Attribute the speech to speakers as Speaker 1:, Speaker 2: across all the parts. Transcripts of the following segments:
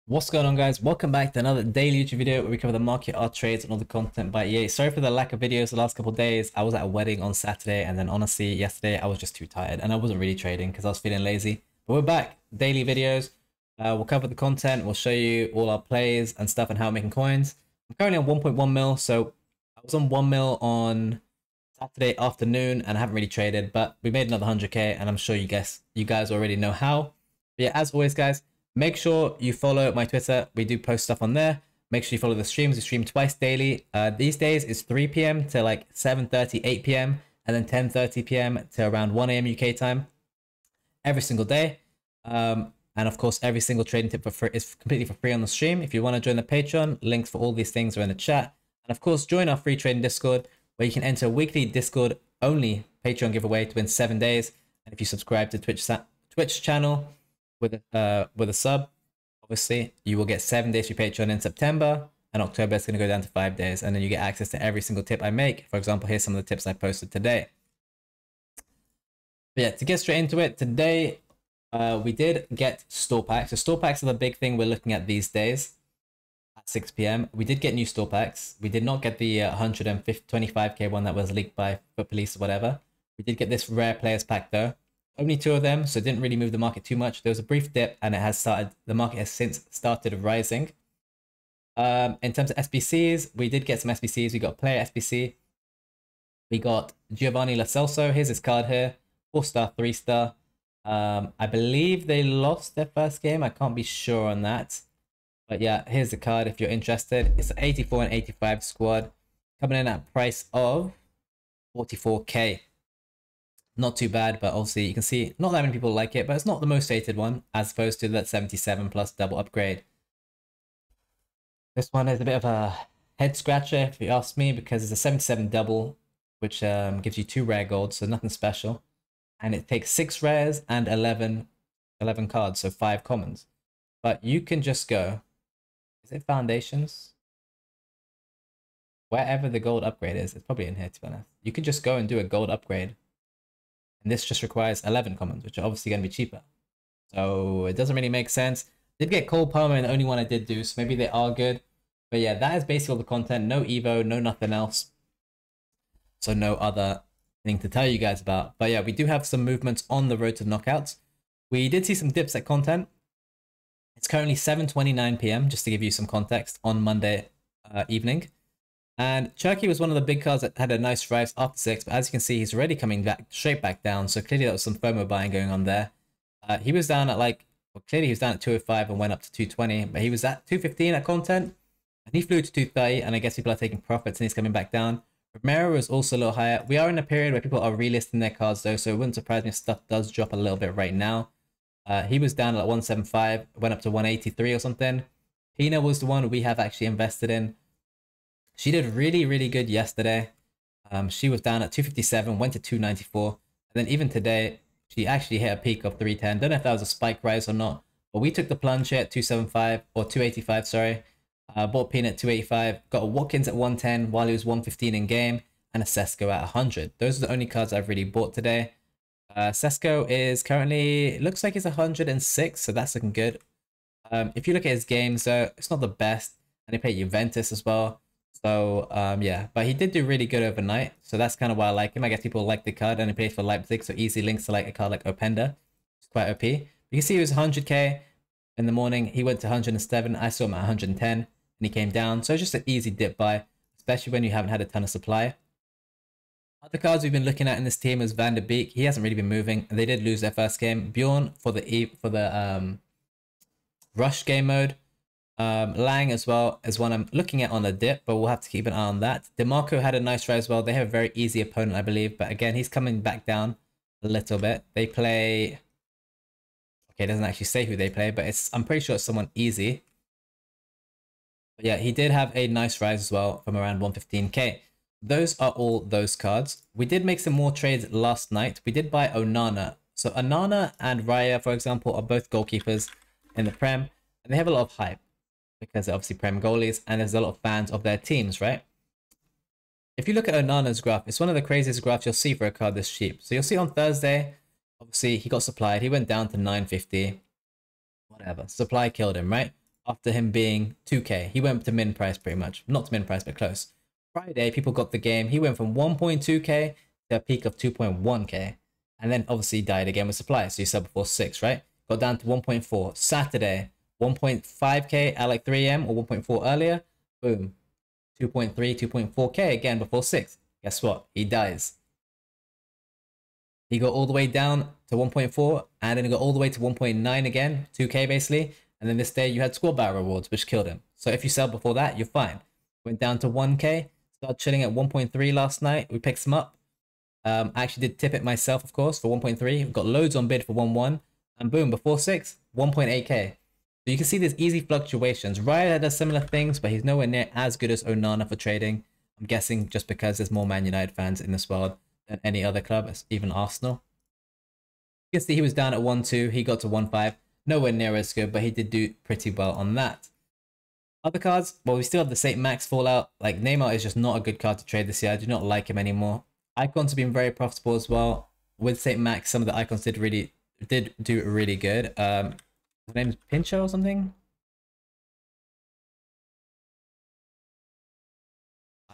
Speaker 1: What's going on, guys? Welcome back to another daily YouTube video where we cover the market, our trades, and all the content by EA. Sorry for the lack of videos the last couple of days. I was at a wedding on Saturday, and then honestly, yesterday I was just too tired and I wasn't really trading because I was feeling lazy. But we're back, daily videos. We'll cover the content, we'll show you all our plays and stuff and how we're making coins. I'm currently on 1.1 mil, so I was on 1 mil on Saturday afternoon and I haven't really traded, but we made another 100k, and I'm sure you guys already know how. But yeah, as always, guys, make sure you follow my Twitter. We do post stuff on there. Make sure you follow the streams. We stream twice daily. These days it's 3 p.m. to like 7:30, 8 p.m. and then 10:30 p.m. to around 1 a.m. UK time every single day. And of course, every single trading tip is completely for free on the stream. If you want to join the Patreon, links for all these things are in the chat. And of course, join our free trading Discord, where you can enter a weekly Discord only Patreon giveaway to win 7 days. And if you subscribe to Twitch channel with a sub, obviously you will get 7 days free Patreon in September, and October it's going to go down to 5 days, and then you get access to every single tip I make. For example, here's some of the tips I posted today. But yeah, to get straight into it, today we did get store packs. So store packs are the big thing we're looking at these days at 6 p.m. We did get new store packs. We did not get the 125k one that was leaked by Foot Police or whatever. We did get this rare players pack though. Only 2 of them, so it didn't really move the market too much. There was a brief dip, and the market has since started rising. In terms of SBCs, we did get some SBCs. We got a player SBC. We got Giovanni Lo Celso. Here's his card here. 4-star, 3-star. I believe they lost their first game. I can't be sure on that. But yeah, here's the card if you're interested. It's an 84 and 85 squad. Coming in at a price of 44k. Not too bad, but obviously you can see not that many people like it, but it's not the most hated one as opposed to that 77 plus double upgrade. This one is a bit of a head scratcher if you ask me, because it's a 77 double, which gives you 2 rare golds, so nothing special. And it takes 6 rares and 11 cards, so 5 commons. But you can just go, is it foundations? Wherever the gold upgrade is, it's probably in here to be honest. You can just go and do a gold upgrade. And this just requires 11 commons, which are obviously going to be cheaper. So it doesn't really make sense. Did get Cole Palmer, and the only one I did do, so maybe they are good. But yeah, that is basically all the content. No Evo, no nothing else. So no other thing to tell you guys about. But yeah, we do have some movements on the road to knockouts. We did see some dips at content. It's currently 7:29 p.m. just to give you some context on Monday evening. And Cherki was one of the big cards that had a nice rise after 6, but as you can see, he's already coming straight back down. So clearly there was some FOMO buying going on there. He was down at clearly he was down at 205 and went up to 220, but he was at 215 at content, and he flew to 230, and I guess people are taking profits and he's coming back down. Romero was also a little higher. We are in a period where people are relisting their cards though, so it wouldn't surprise me if stuff does drop a little bit right now. He was down at 175, went up to 183 or something. Pina was the one we have actually invested in. She did really, really good yesterday. She was down at 257, went to 294. And then even today, she actually hit a peak of 310. Don't know if that was a spike rise or not. But we took the plunge here at 275, or 285, sorry. Bought Pina at 285. Got a Watkins at 110 while he was 115 in game. And a Sesko at 100. Those are the only cards I've really bought today. Sesko is currently, looks like he's 106, so that's looking good. If you look at his games, though, it's not the best. And he played Juventus as well. So, yeah, but he did do really good overnight. So that's kind of why I like him. I guess people like the card, and he plays for Leipzig, so easy links to like a card like Openda. It's quite OP. You can see he was 100k in the morning. He went to 107. I saw him at 110, and he came down. So it's just an easy dip buy, especially when you haven't had a ton of supply. Other cards we've been looking at in this team is Van der Beek. He hasn't really been moving, and they did lose their first game. Bjorn for the rush game mode. Lang as well is one I'm looking at on the dip, but we'll have to keep an eye on that. DeMarco had a nice rise as well. They have a very easy opponent, I believe, but again, he's coming back down a little bit. They play, okay, it doesn't actually say who they play, but I'm pretty sure it's someone easy. But yeah, he did have a nice rise as well from around 115k. Those are all those cards. We did make some more trades last night. We did buy Onana. So Onana and Raya, for example, are both goalkeepers in the Prem, and they have a lot of hype, because they're obviously Prem goalies, and there's a lot of fans of their teams, right? If you look at Onana's graph, it's one of the craziest graphs you'll see for a card this cheap. So you'll see on Thursday, obviously he got supplied, he went down to 950, whatever. Supply killed him, right? after him being 2k. He went to min price pretty much. Not to min price, but close. Friday, people got the game. He went from 1.2k to a peak of 2.1k. And then obviously died again with supply. So you said before 6, right? Got down to 1.4. Saturday, 1.5k at like 3 a.m. or 1.4 earlier. Boom. 2.3, 2.4k again before 6. Guess what? He dies. He got all the way down to 1.4 and then he got all the way to 1.9 again, 2k basically. And then this day you had squad battle rewards, which killed him. So if you sell before that, you're fine. Went down to 1k, started chilling at 1.3 last night. We picked some up. I actually did tip it myself, of course, for 1.3. We've got loads on bid for 1.1. And boom, before 6, 1.8k. So you can see there's easy fluctuations. Raya does similar things, but he's nowhere near as good as Onana for trading. I'm guessing just because there's more Man United fans in this world than any other club, even Arsenal. You can see he was down at 1.2. He got to 1.5. Nowhere near as good, but he did do pretty well on that. Other cards, well, we still have the St. Max Fallout. Like, Neymar is just not a good card to trade this year. I do not like him anymore. Icons have been very profitable as well. With St. Max, some of the icons did do really good. His name's Pincho or something?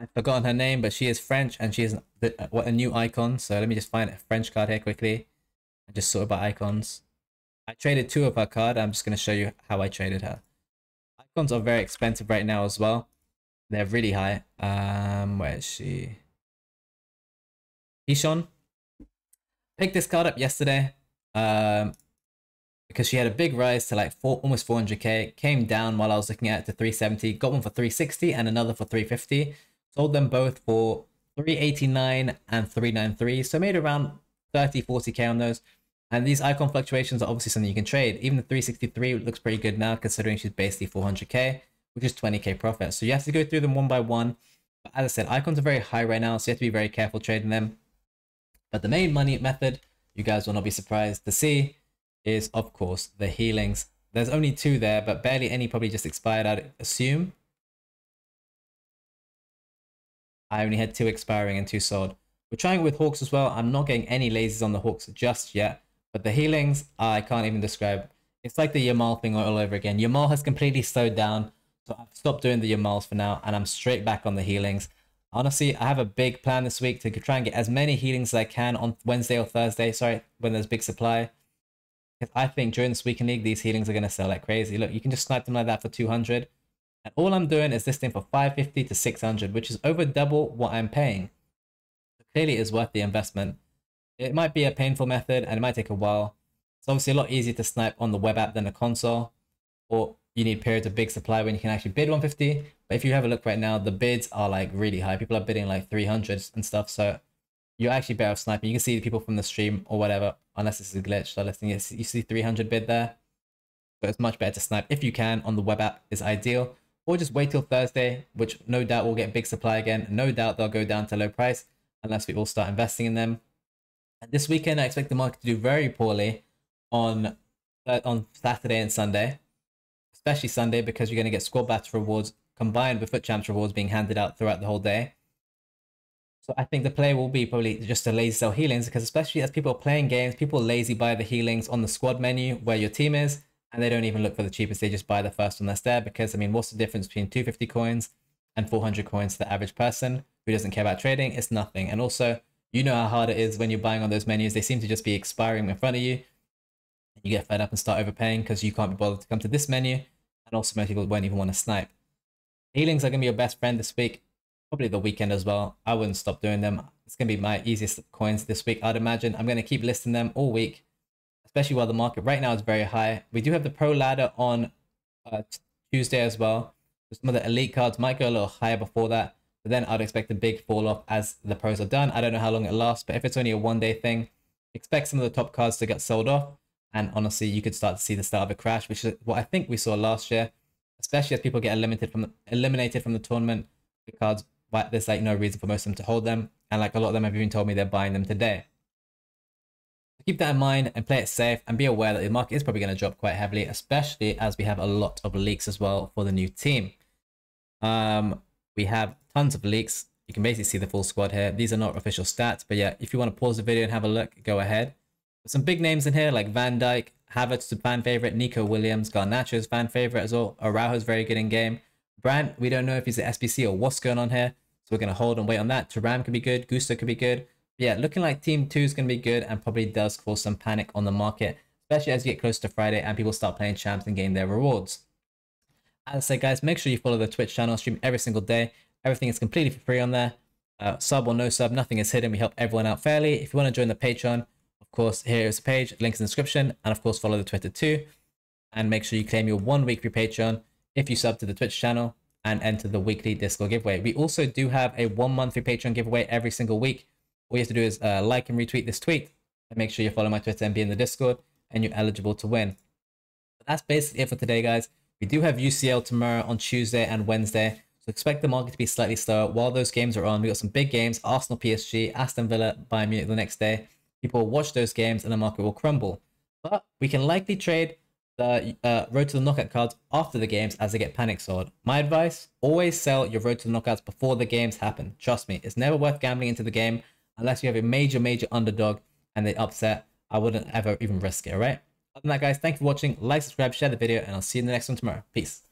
Speaker 1: I've forgotten her name, but she is French and she is a new icon. So let me just find a French card here quickly. I just sort by icons. I traded 2 of her card. I'm just going to show you how I traded her. Icons are very expensive right now as well. They're really high. Where is she? Ishon. Picked this card up yesterday. Because she had a big rise to like almost 400k. Came down while I was looking at it to 370. Got one for 360 and another for 350. Sold them both for 389 and 393. So made around 30-40k on those. And these icon fluctuations are obviously something you can trade. Even the 363 looks pretty good now, considering she's basically 400k, which is 20k profit. So you have to go through them one by one. But as I said, icons are very high right now, so you have to be very careful trading them. But the main money method, you guys will not be surprised to see, is of course the healings. There's only 2 there, but barely any probably just expired, I'd assume. I only had 2 expiring and 2 sold. We're trying it with Hawks as well. I'm not getting any lasers on the Hawks just yet. But the healings, I can't even describe. It's like the Yamal thing all over again. Yamal has completely slowed down. So I've stopped doing the Yamals for now. And I'm straight back on the healings. Honestly, I have a big plan this week to try and get as many healings as I can on Wednesday or Thursday. Sorry, when there's big supply. Because I think during this weekend league, these healings are going to sell like crazy. Look, you can just snipe them like that for 200. And all I'm doing is this thing for 550 to 600, which is over double what I'm paying. So clearly it is worth the investment. It might be a painful method and it might take a while. It's obviously a lot easier to snipe on the web app than a console. Or you need periods of big supply when you can actually bid 150. But if you have a look right now, the bids are like really high. People are bidding like 300s and stuff. So you're actually better off sniping. You can see people from the stream or whatever, unless this is a glitch. So let's think you see 300 bid there. But it's much better to snipe if you can on the web app is ideal. Or just wait till Thursday, which no doubt will get big supply again. No doubt they'll go down to low price unless we all start investing in them. And this weekend, I expect the market to do very poorly on Saturday and Sunday, especially Sunday, because you're going to get squad battle rewards combined with FUT Champs rewards being handed out throughout the whole day. So I think the play will be probably just to lazy sell healings, because especially as people are playing games, people lazy buy the healings on the squad menu where your team is, and they don't even look for the cheapest. They just buy the first one that's there, because, I mean, what's the difference between 250 coins and 400 coins to the average person who doesn't care about trading? It's nothing. And also, you know how hard it is when you're buying on those menus. They seem to just be expiring in front of you. You get fed up and start overpaying because you can't be bothered to come to this menu. And also most people won't even want to snipe. Healings are going to be your best friend this week. Probably the weekend as well. I wouldn't stop doing them. It's going to be my easiest coins this week, I'd imagine. I'm going to keep listing them all week, especially while the market right now is very high. We do have the pro ladder on Tuesday as well. Some of the elite cards might go a little higher before that. But then I'd expect a big fall off as the pros are done. I don't know how long it lasts, but if it's only a one-day thing, expect some of the top cards to get sold off. And honestly, you could start to see the start of a crash, which is what I think we saw last year, especially as people get eliminated from the tournament. The cards, but there's like no reason for most of them to hold them. And like a lot of them have even told me they're buying them today. So keep that in mind and play it safe and be aware that the market is probably going to drop quite heavily, especially as we have a lot of leaks as well for the new team. We have tons of leaks. You can basically see the full squad here. These are not official stats, but yeah, if you want to pause the video and have a look, go ahead. There's some big names in here like Van Dijk, Havertz is a fan favorite. Nico Williams. Garnacho is fan favorite as well. Araujo's very good in game. Brandt, we don't know if he's an SBC or what's going on here. So we're going to hold and wait on that. Thuram could be good. Gusto could be good. But yeah, looking like Team 2 is going to be good and probably does cause some panic on the market, especially as you get close to Friday and people start playing champs and getting their rewards. As I said, guys, make sure you follow the Twitch channel. I stream every single day. Everything is completely for free on there. Sub or no sub, nothing is hidden. We help everyone out fairly. If you want to join the Patreon, of course, here is the page, links in the description, and of course, follow the Twitter too. And make sure you claim your 1 week free Patreon if you sub to the Twitch channel and enter the weekly Discord giveaway. We also do have a 1 month free Patreon giveaway every single week. All you have to do is like and retweet this tweet and make sure you follow my Twitter and be in the Discord, and you're eligible to win. But that's basically it for today, guys. We do have UCL tomorrow on Tuesday and Wednesday, so expect the market to be slightly slower while those games are on. We got some big games: Arsenal, PSG, Aston Villa, Bayern Munich the next day. People will watch those games and the market will crumble. But we can likely trade the road to the knockout cards after the games as they get panic sold. My advice: always sell your road to the knockouts before the games happen. Trust me, it's never worth gambling into the game unless you have a major underdog and they upset. I wouldn't ever even risk it, all right? Other than that, guys, thank you for watching. Like, subscribe, share the video, and I'll see you in the next one tomorrow. Peace.